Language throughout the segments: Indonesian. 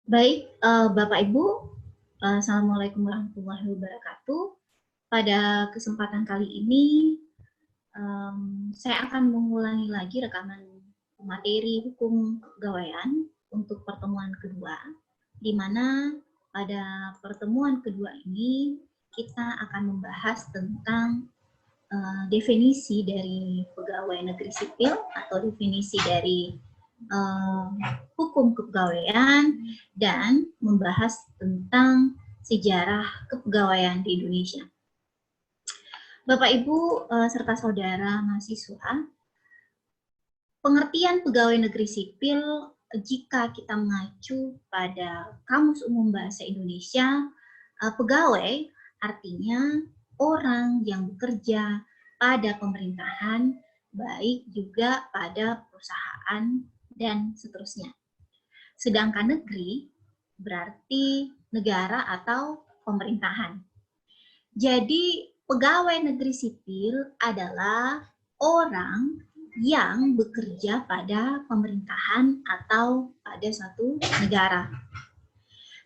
Baik, Bapak Ibu, Assalamualaikum warahmatullahi wabarakatuh. Pada kesempatan kali ini, saya akan mengulangi lagi rekaman materi hukum kepegawaian untuk pertemuan kedua, di mana pada pertemuan kedua ini kita akan membahas tentang definisi dari pegawai negeri sipil atau definisi dari uh, hukum kepegawaian dan membahas tentang sejarah kepegawaian di Indonesia. Bapak Ibu serta saudara mahasiswa, pengertian pegawai negeri sipil jika kita mengacu pada Kamus Umum Bahasa Indonesia, pegawai artinya orang yang bekerja pada pemerintahan, baik juga pada perusahaan dan seterusnya. Sedangkan negeri berarti negara atau pemerintahan. Jadi pegawai negeri sipil adalah orang yang bekerja pada pemerintahan atau pada suatu negara.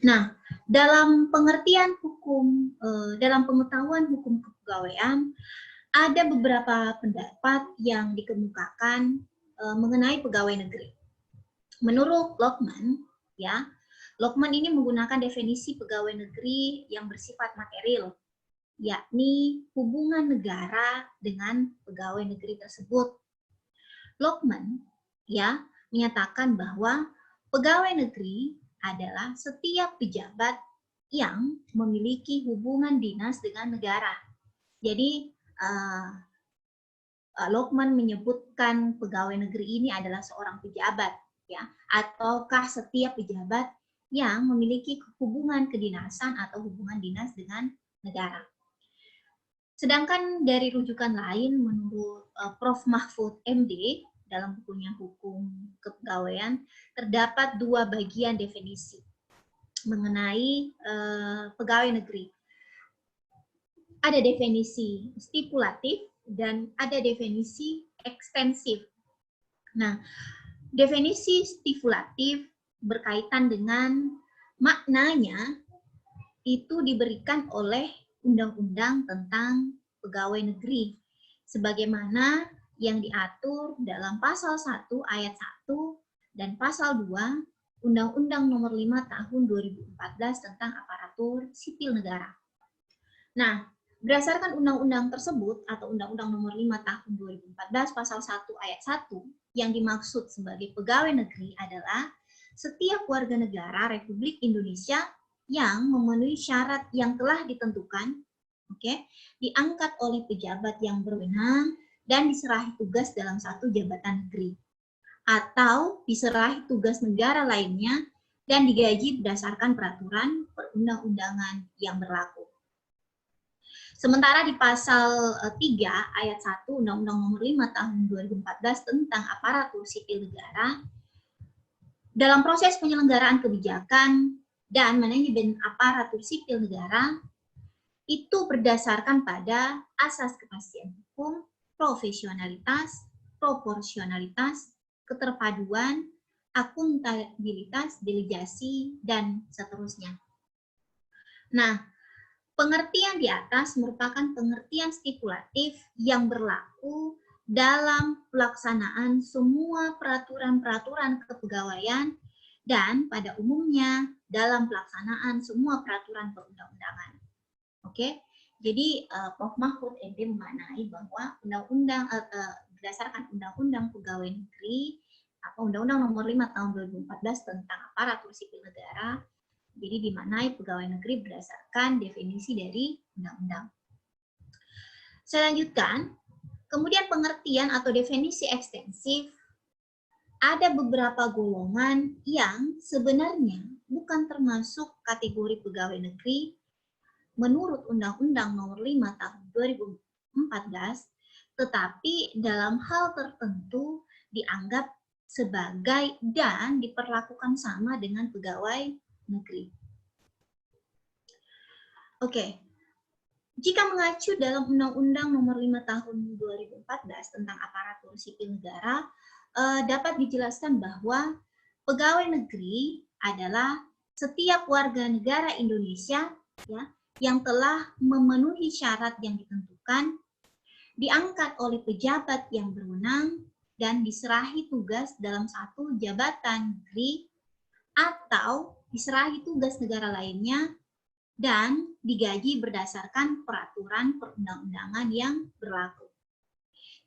Nah, dalam pengertian hukum, dalam pengetahuan hukum kepegawaian, ada beberapa pendapat yang dikemukakan mengenai pegawai negeri. Menurut Lokman, ya, Lokman ini menggunakan definisi pegawai negeri yang bersifat material, yakni hubungan negara dengan pegawai negeri tersebut. Lokman, ya, menyatakan bahwa pegawai negeri adalah setiap pejabat yang memiliki hubungan dinas dengan negara. Jadi Lokman menyebutkan pegawai negeri ini adalah seorang pejabat, ya, ataukah setiap pejabat yang memiliki hubungan kedinasan atau hubungan dinas dengan negara. Sedangkan dari rujukan lain menurut Prof. Mahfud MD dalam bukunya Hukum Kepegawaian terdapat dua bagian definisi mengenai pegawai negeri. Ada definisi stipulatif dan ada definisi ekstensif. Nah, definisi stipulatif berkaitan dengan maknanya itu diberikan oleh Undang-Undang tentang Pegawai Negeri, sebagaimana yang diatur dalam Pasal 1 Ayat 1 dan Pasal 2 Undang-Undang Nomor 5 Tahun 2014 tentang Aparatur Sipil Negara. Nah, berdasarkan undang-undang tersebut atau Undang-Undang Nomor 5 Tahun 2014 Pasal 1 Ayat 1, yang dimaksud sebagai pegawai negeri adalah setiap warga negara Republik Indonesia yang memenuhi syarat yang telah ditentukan, diangkat oleh pejabat yang berwenang dan diserahi tugas dalam satu jabatan negeri, atau diserahi tugas negara lainnya dan digaji berdasarkan peraturan perundang-undangan yang berlaku. Sementara di pasal 3 ayat 1 Undang-Undang Nomor 5 Tahun 2014 tentang Aparatur Sipil Negara, dalam proses penyelenggaraan kebijakan dan manajemen aparatur sipil negara, itu berdasarkan pada asas kepastian hukum, profesionalitas, proporsionalitas, keterpaduan, akuntabilitas, delegasi, dan seterusnya. Nah, pengertian di atas merupakan pengertian stipulatif yang berlaku dalam pelaksanaan semua peraturan-peraturan kepegawaian dan pada umumnya dalam pelaksanaan semua peraturan perundang-undangan. Oke, jadi Prof. Mahfud MD memaknai bahwa undang-undang berdasarkan Undang-Undang Pegawai Negeri atau Undang-Undang Nomor 5 Tahun 2014 tentang Aparatur Sipil Negara, jadi dimaknai pegawai negeri berdasarkan definisi dari undang-undang. Saya lanjutkan. Kemudian pengertian atau definisi ekstensif, ada beberapa golongan yang sebenarnya bukan termasuk kategori pegawai negeri menurut Undang-Undang Nomor 5 Tahun 2014, tetapi dalam hal tertentu dianggap sebagai dan diperlakukan sama dengan pegawai negeri. Oke. Jika mengacu dalam Undang-Undang Nomor 5 Tahun 2014 tentang Aparatur Sipil Negara, dapat dijelaskan bahwa pegawai negeri adalah setiap warga negara Indonesia ya yang telah memenuhi syarat yang ditentukan diangkat oleh pejabat yang berwenang dan diserahi tugas dalam satu jabatan negeri atau diserahi tugas negara lainnya dan digaji berdasarkan peraturan perundang-undangan yang berlaku.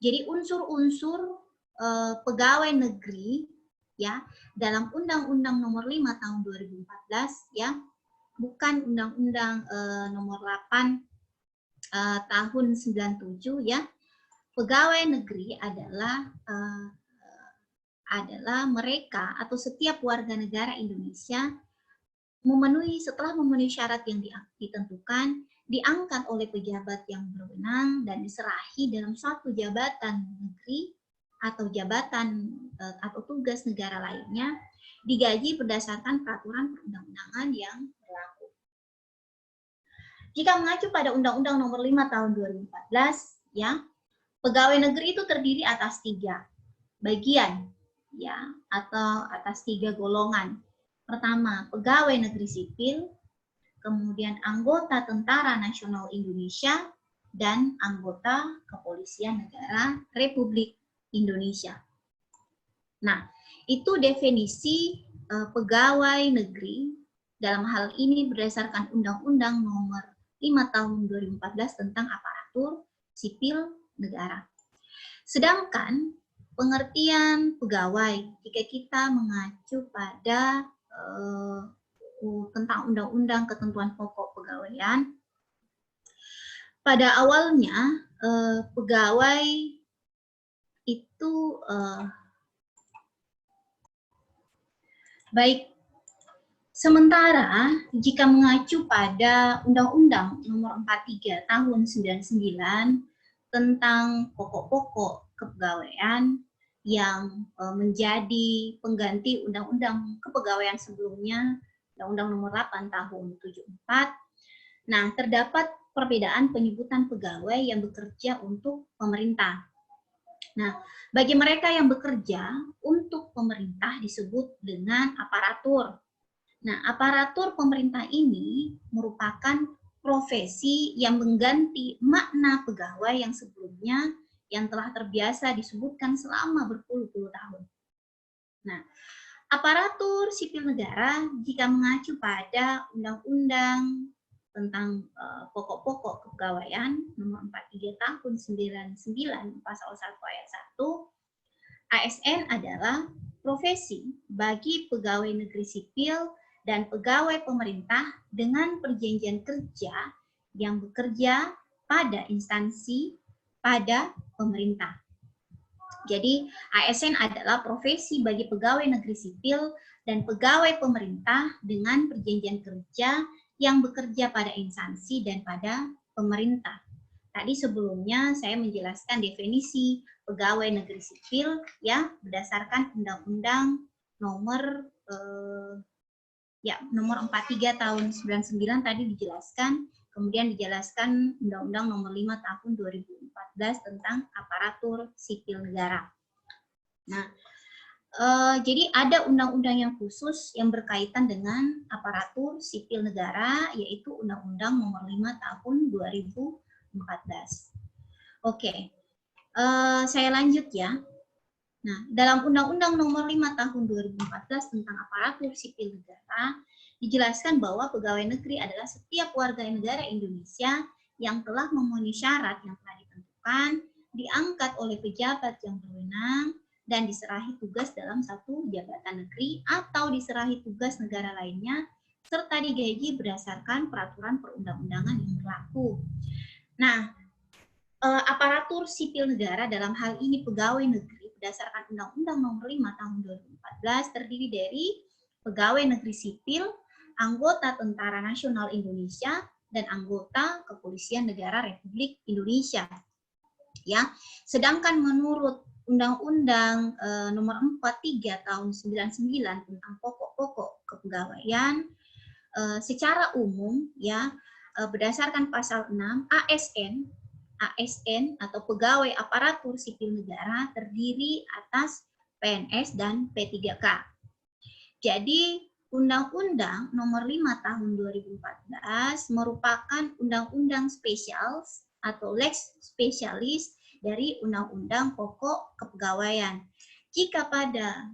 Jadi unsur-unsur pegawai negeri ya dalam Undang-Undang Nomor 5 Tahun 2014 ya, bukan Undang-Undang Nomor 8 Tahun 97 ya. Pegawai negeri adalah mereka atau setiap warga negara Indonesia setelah memenuhi syarat yang ditentukan, diangkat oleh pejabat yang berwenang dan diserahi dalam suatu jabatan negeri atau jabatan atau tugas negara lainnya, digaji berdasarkan peraturan perundang-undangan yang berlaku. Jika mengacu pada Undang-Undang Nomor 5 Tahun 2014, ya, pegawai negeri itu terdiri atas 3 bagian, ya, atau atas 3 golongan. Pertama, pegawai negeri sipil, kemudian anggota Tentara Nasional Indonesia, dan anggota Kepolisian Negara Republik Indonesia. Nah, itu definisi pegawai negeri dalam hal ini berdasarkan Undang-Undang Nomor 5 Tahun 2014 tentang aparatur sipil negara. Sedangkan pengertian pegawai, jika kita mengacu pada tentang Undang-Undang Ketentuan Pokok Pegawaian, pada awalnya pegawai itu baik. Sementara jika mengacu pada Undang-Undang Nomor 43 Tahun 99 tentang pokok-pokok kepegawaian yang menjadi pengganti Undang-Undang Kepegawaian sebelumnya, Undang-Undang Nomor 8 Tahun 74. Nah, terdapat perbedaan penyebutan pegawai yang bekerja untuk pemerintah. Nah, bagi mereka yang bekerja untuk pemerintah disebut dengan aparatur. Nah, aparatur pemerintah ini merupakan profesi yang mengganti makna pegawai yang sebelumnya yang telah terbiasa disebutkan selama berpuluh-puluh tahun. Nah, aparatur sipil negara jika mengacu pada Undang-Undang tentang pokok-pokok kepegawaian Nomor 43 Tahun 99 Pasal 1 Ayat 1, ASN adalah profesi bagi pegawai negeri sipil dan pegawai pemerintah dengan perjanjian kerja yang bekerja pada instansi pada pemerintah. Jadi ASN adalah profesi bagi pegawai negeri sipil dan pegawai pemerintah dengan perjanjian kerja yang bekerja pada instansi dan pada pemerintah. Tadi sebelumnya saya menjelaskan definisi pegawai negeri sipil ya berdasarkan Undang-Undang Nomor Nomor 43 Tahun 99 tadi dijelaskan, kemudian dijelaskan Undang-Undang Nomor 5 Tahun 2014 tentang aparatur sipil negara. Nah, jadi ada undang-undang yang khusus yang berkaitan dengan aparatur sipil negara, yaitu Undang-Undang Nomor 5 Tahun 2014. Oke, saya lanjut ya. Nah, dalam Undang-Undang Nomor 5 Tahun 2014 tentang aparatur sipil negara, dijelaskan bahwa pegawai negeri adalah setiap warga negara Indonesia yang telah memenuhi syarat yang telah ditentukan, diangkat oleh pejabat yang berwenang, dan diserahi tugas dalam satu jabatan negeri atau diserahi tugas negara lainnya, serta digaji berdasarkan peraturan perundang-undangan yang berlaku. Nah, aparatur sipil negara dalam hal ini pegawai negeri berdasarkan Undang-Undang Nomor 5 Tahun 2014 terdiri dari pegawai negeri sipil, anggota Tentara Nasional Indonesia, dan anggota Kepolisian Negara Republik Indonesia. Ya, sedangkan menurut Undang-Undang Nomor 43 Tahun 99 tentang pokok-pokok kepegawaian, secara umum ya berdasarkan pasal 6 ASN atau pegawai aparatur sipil negara terdiri atas PNS dan P3K. Jadi Undang-Undang Nomor 5 Tahun 2014 merupakan undang-undang spesial atau lex specialis dari Undang-Undang Pokok Kepegawaian. Jika pada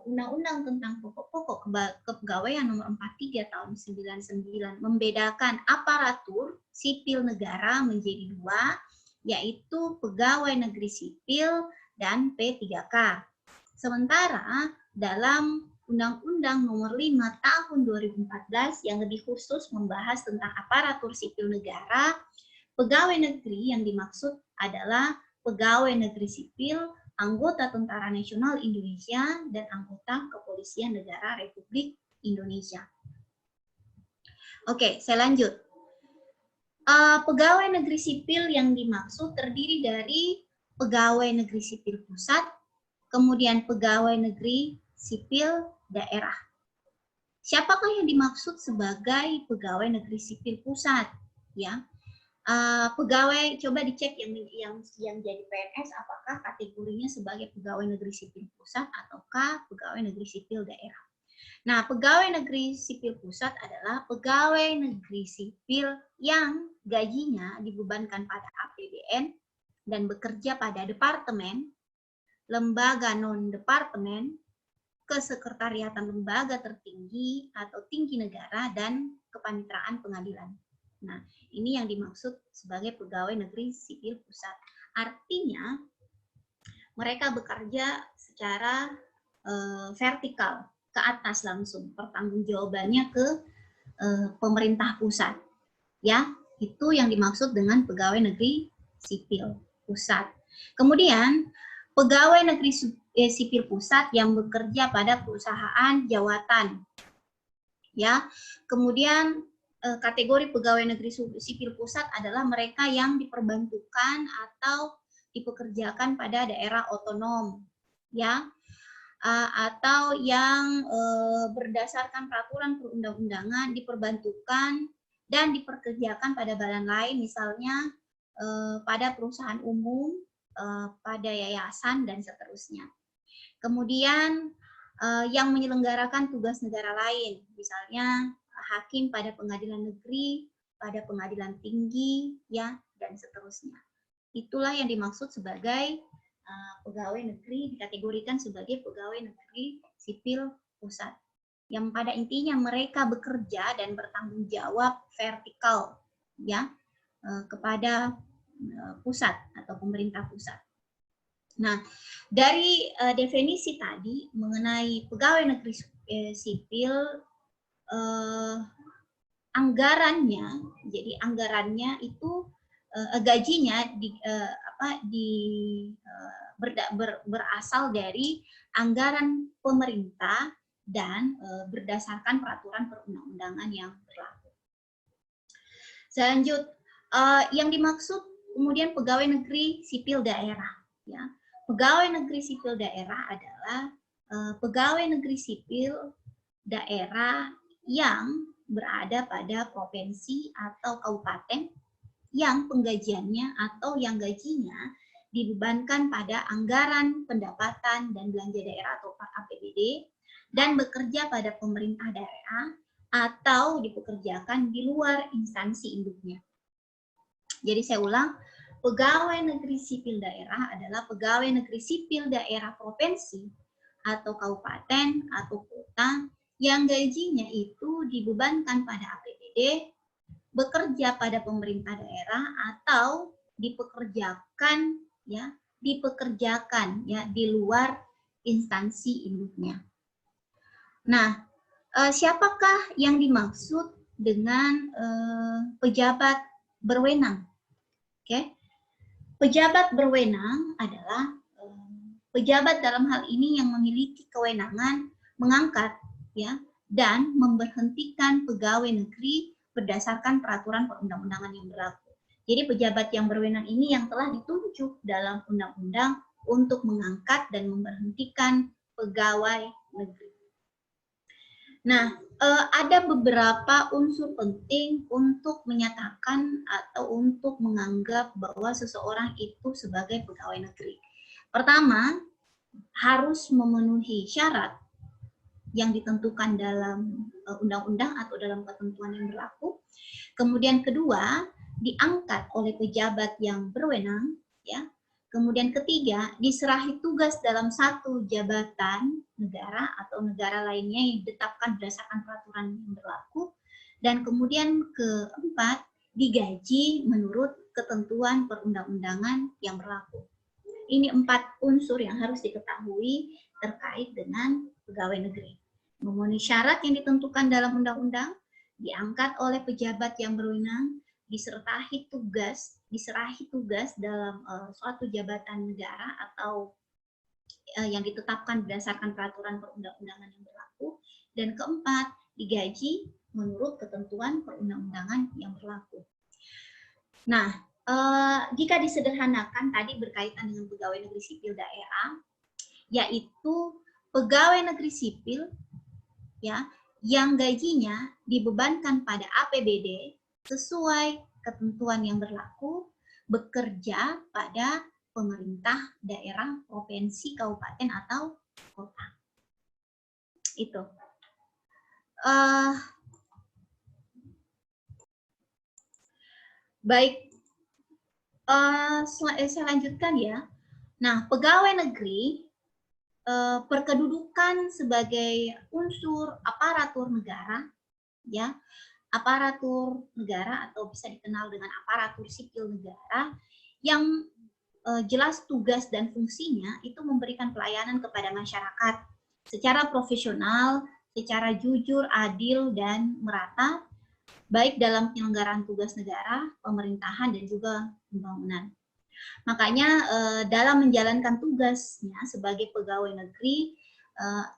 Undang-Undang tentang Pokok-Pokok Kepegawaian Nomor 43 Tahun 99 membedakan aparatur sipil negara menjadi dua, yaitu pegawai negeri sipil dan P3K. Sementara dalam Undang-Undang Nomor 5 Tahun 2014 yang lebih khusus membahas tentang aparatur sipil negara, pegawai negeri yang dimaksud adalah pegawai negeri sipil, anggota Tentara Nasional Indonesia, dan anggota Kepolisian Negara Republik Indonesia. Oke, saya lanjut. Pegawai negeri sipil yang dimaksud terdiri dari pegawai negeri sipil pusat, kemudian pegawai negeri sipil daerah. Siapakah yang dimaksud sebagai pegawai negeri sipil pusat? Ya, pegawai, coba dicek yang jadi PNS, apakah kategorinya sebagai pegawai negeri sipil pusat ataukah pegawai negeri sipil daerah. Nah, pegawai negeri sipil pusat adalah pegawai negeri sipil yang gajinya dibebankan pada APBN dan bekerja pada departemen, lembaga non-departemen, kesekretariatan lembaga tertinggi atau tinggi negara, dan kepanitraan pengadilan. Nah, ini yang dimaksud sebagai pegawai negeri sipil pusat. Artinya, mereka bekerja secara vertikal, ke atas langsung, pertanggungjawabannya ke pemerintah pusat. Ya, itu yang dimaksud dengan pegawai negeri sipil pusat. Kemudian, pegawai negeri sipil pusat yang bekerja pada perusahaan jawatan. Ya, kemudian kategori pegawai negeri sipil pusat adalah mereka yang diperbantukan atau dipekerjakan pada daerah otonom, ya, atau yang berdasarkan peraturan perundang-undangan diperbantukan dan dipekerjakan pada badan lain, misalnya pada perusahaan umum, pada yayasan, dan seterusnya. Kemudian yang menyelenggarakan tugas negara lain, misalnya hakim pada pengadilan negeri, pada pengadilan tinggi, ya, dan seterusnya. Itulah yang dimaksud sebagai pegawai negeri, dikategorikan sebagai pegawai negeri sipil pusat. Yang pada intinya mereka bekerja dan bertanggung jawab vertikal, ya, kepada pusat atau pemerintah pusat. Nah, dari definisi tadi mengenai pegawai negeri sipil, anggarannya, jadi anggarannya itu gajinya berasal dari anggaran pemerintah dan berdasarkan peraturan perundang-undangan yang berlaku. Selanjut, yang dimaksud kemudian pegawai negeri sipil daerah, ya. Pegawai negeri sipil daerah adalah pegawai negeri sipil daerah yang berada pada provinsi atau kabupaten yang penggajiannya atau yang gajinya dibebankan pada anggaran pendapatan dan belanja daerah atau APBD dan bekerja pada pemerintah daerah atau dipekerjakan di luar instansi induknya. Jadi saya ulang, pegawai negeri sipil daerah adalah pegawai negeri sipil daerah provinsi atau kabupaten atau kota yang gajinya itu dibebankan pada APBD, bekerja pada pemerintah daerah atau dipekerjakan di luar instansi induknya. Nah, siapakah yang dimaksud dengan pejabat berwenang? Oke. Pejabat berwenang adalah pejabat dalam hal ini yang memiliki kewenangan mengangkat, ya, dan memberhentikan pegawai negeri berdasarkan peraturan perundang-undangan yang berlaku. Jadi pejabat yang berwenang ini yang telah ditunjuk dalam undang-undang untuk mengangkat dan memberhentikan pegawai negeri. Nah, ada beberapa unsur penting untuk menyatakan atau untuk menganggap bahwa seseorang itu sebagai pegawai negeri. Pertama, harus memenuhi syarat, yang ditentukan dalam undang-undang atau dalam ketentuan yang berlaku. Kemudian kedua, diangkat oleh pejabat yang berwenang, ya. Kemudian ketiga, diserahi tugas dalam satu jabatan negara atau negara lainnya yang ditetapkan berdasarkan peraturan yang berlaku. Dan kemudian keempat, digaji menurut ketentuan perundang-undangan yang berlaku. Ini 4 unsur yang harus diketahui terkait dengan pegawai negeri. Memenuhi syarat yang ditentukan dalam undang-undang, diangkat oleh pejabat yang berwenang, diserahi tugas dalam suatu jabatan negara atau yang ditetapkan berdasarkan peraturan perundang-undangan yang berlaku, dan keempat, digaji menurut ketentuan perundang-undangan yang berlaku. Nah, jika disederhanakan tadi berkaitan dengan pegawai negeri sipil daerah, yaitu pegawai negeri sipil ya yang gajinya dibebankan pada APBD sesuai ketentuan yang berlaku, bekerja pada pemerintah daerah, provinsi, kabupaten atau kota. Itu. Baik, saya lanjutkan ya. Nah, pegawai negeri berkedudukan sebagai unsur aparatur negara, ya, aparatur negara atau bisa dikenal dengan aparatur sipil negara yang jelas tugas dan fungsinya itu memberikan pelayanan kepada masyarakat secara profesional, secara jujur, adil, dan merata, baik dalam penyelenggaraan tugas negara, pemerintahan, dan juga pembangunan. Makanya dalam menjalankan tugasnya sebagai pegawai negeri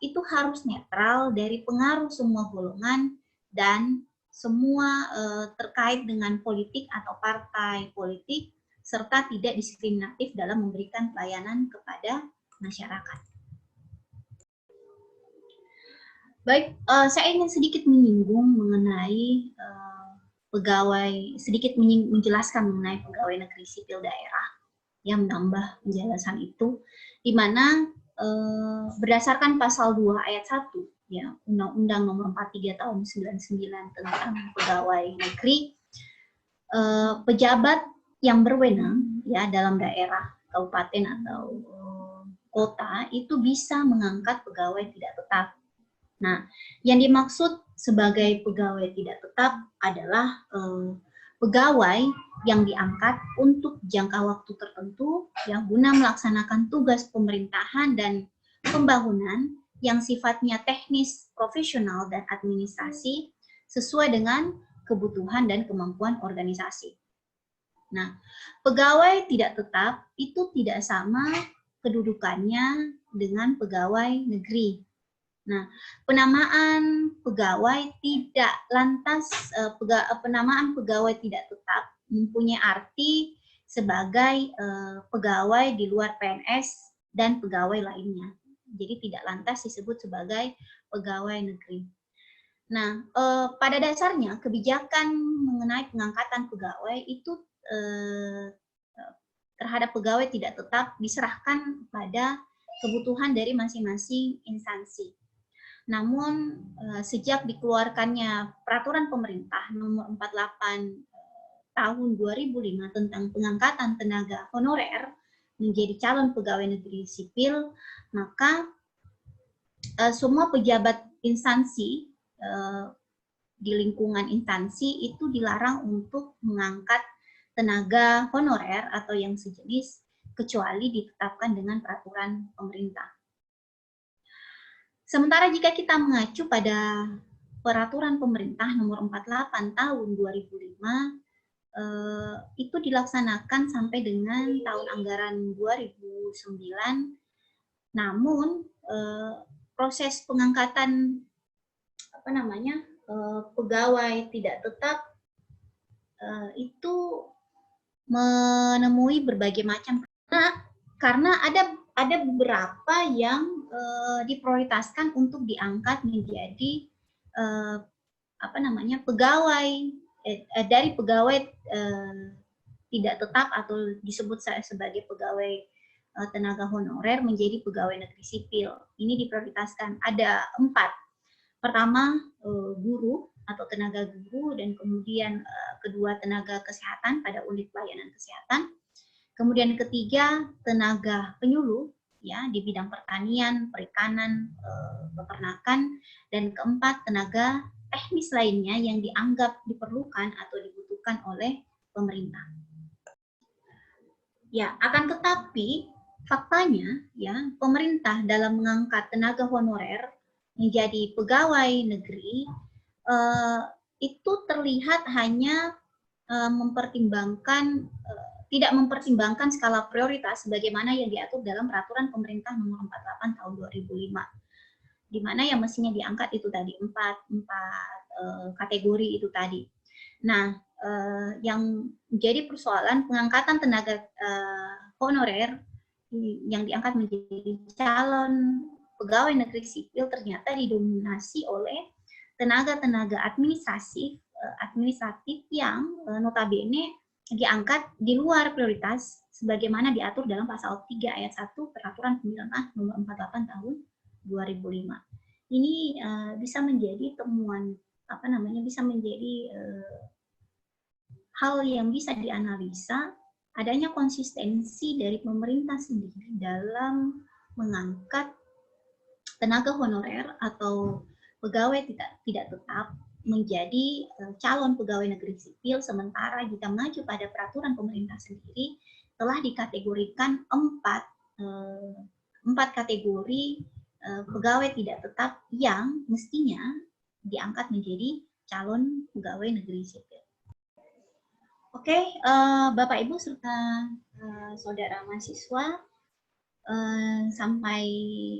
itu harus netral dari pengaruh semua golongan dan semua terkait dengan politik atau partai politik, serta tidak diskriminatif dalam memberikan pelayanan kepada masyarakat. Baik, saya ingin sedikit menyinggung mengenai menjelaskan mengenai pegawai negeri sipil daerah, yang menambah penjelasan itu, di mana berdasarkan pasal 2 ayat 1 ya Undang-Undang Nomor 43 Tahun 99 tentang pegawai negeri, pejabat yang berwenang ya dalam daerah, kabupaten atau kota itu bisa mengangkat pegawai tidak tetap. Nah, yang dimaksud sebagai pegawai tidak tetap adalah pegawai yang diangkat untuk jangka waktu tertentu yang guna melaksanakan tugas pemerintahan dan pembangunan yang sifatnya teknis, profesional, dan administrasi sesuai dengan kebutuhan dan kemampuan organisasi. Nah, pegawai tidak tetap itu tidak sama kedudukannya dengan pegawai negeri. Nah, penamaan pegawai tidak lantas penamaan pegawai tidak tetap mempunyai arti sebagai pegawai di luar PNS dan pegawai lainnya. Jadi tidak lantas disebut sebagai pegawai negeri. Nah, pada dasarnya kebijakan mengenai pengangkatan pegawai itu terhadap pegawai tidak tetap diserahkan pada kebutuhan dari masing-masing instansi. Namun sejak dikeluarkannya peraturan pemerintah nomor 48 tahun 2005 tentang pengangkatan tenaga honorer menjadi calon pegawai negeri sipil, maka semua pejabat instansi di lingkungan instansi itu dilarang untuk mengangkat tenaga honorer atau yang sejenis kecuali ditetapkan dengan peraturan pemerintah. Sementara jika kita mengacu pada peraturan pemerintah nomor 48 tahun 2005, itu dilaksanakan sampai dengan tahun anggaran 2009. Namun proses pengangkatan pegawai tidak tetap itu menemui berbagai macam karena ada beberapa yang diprioritaskan untuk diangkat menjadi pegawai dari pegawai tidak tetap atau disebut sebagai pegawai tenaga honorer menjadi pegawai negeri sipil. Ini diprioritaskan ada 4. Pertama, guru atau tenaga guru, dan kemudian kedua tenaga kesehatan pada unit pelayanan kesehatan. Kemudian ketiga, tenaga penyuluh ya di bidang pertanian, perikanan, peternakan, dan keempat, tenaga teknis lainnya yang dianggap diperlukan atau dibutuhkan oleh pemerintah. Ya, akan tetapi faktanya ya, pemerintah dalam mengangkat tenaga honorer menjadi pegawai negeri itu terlihat hanya tidak mempertimbangkan skala prioritas sebagaimana yang diatur dalam peraturan pemerintah nomor 48 tahun 2005, di mana yang mestinya diangkat itu tadi empat kategori itu tadi. Nah, yang menjadi persoalan pengangkatan tenaga honorer yang diangkat menjadi calon pegawai negeri sipil ternyata didominasi oleh tenaga-tenaga administratif yang notabene diangkat di luar prioritas sebagaimana diatur dalam pasal 3 ayat 1 Peraturan Pemerintah nomor 48 tahun 2005. Ini bisa menjadi temuan bisa menjadi hal yang bisa dianalisa adanya konsistensi dari pemerintah sendiri dalam mengangkat tenaga honorer atau pegawai tidak tetap menjadi calon pegawai negeri sipil, sementara jika mengacu pada peraturan pemerintah sendiri telah dikategorikan empat kategori pegawai tidak tetap yang mestinya diangkat menjadi calon pegawai negeri sipil. Oke, Bapak Ibu serta saudara mahasiswa, sampai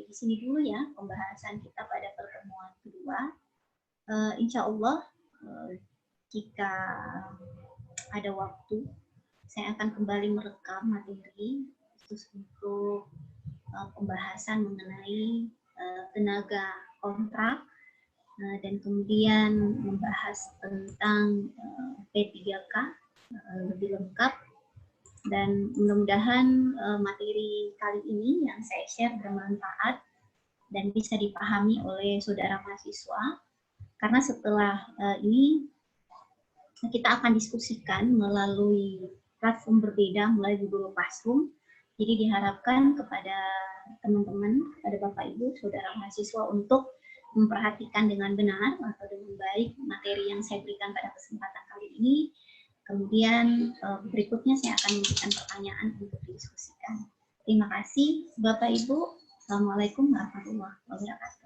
di sini dulu ya pembahasan kita pada pertemuan kedua. Insya Allah jika ada waktu saya akan kembali merekam materi khusus untuk pembahasan mengenai tenaga kontrak dan kemudian membahas tentang P3K lebih lengkap, dan mudah-mudahan materi kali ini yang saya share bermanfaat dan bisa dipahami oleh saudara mahasiswa, karena setelah ini kita akan diskusikan melalui platform berbeda, melalui Google Classroom. Jadi diharapkan kepada teman-teman, kepada Bapak Ibu, saudara mahasiswa untuk memperhatikan dengan benar atau dengan baik materi yang saya berikan pada kesempatan kali ini. Kemudian berikutnya saya akan memberikan pertanyaan untuk didiskusikan. Terima kasih Bapak Ibu. Assalamualaikum warahmatullahi wabarakatuh.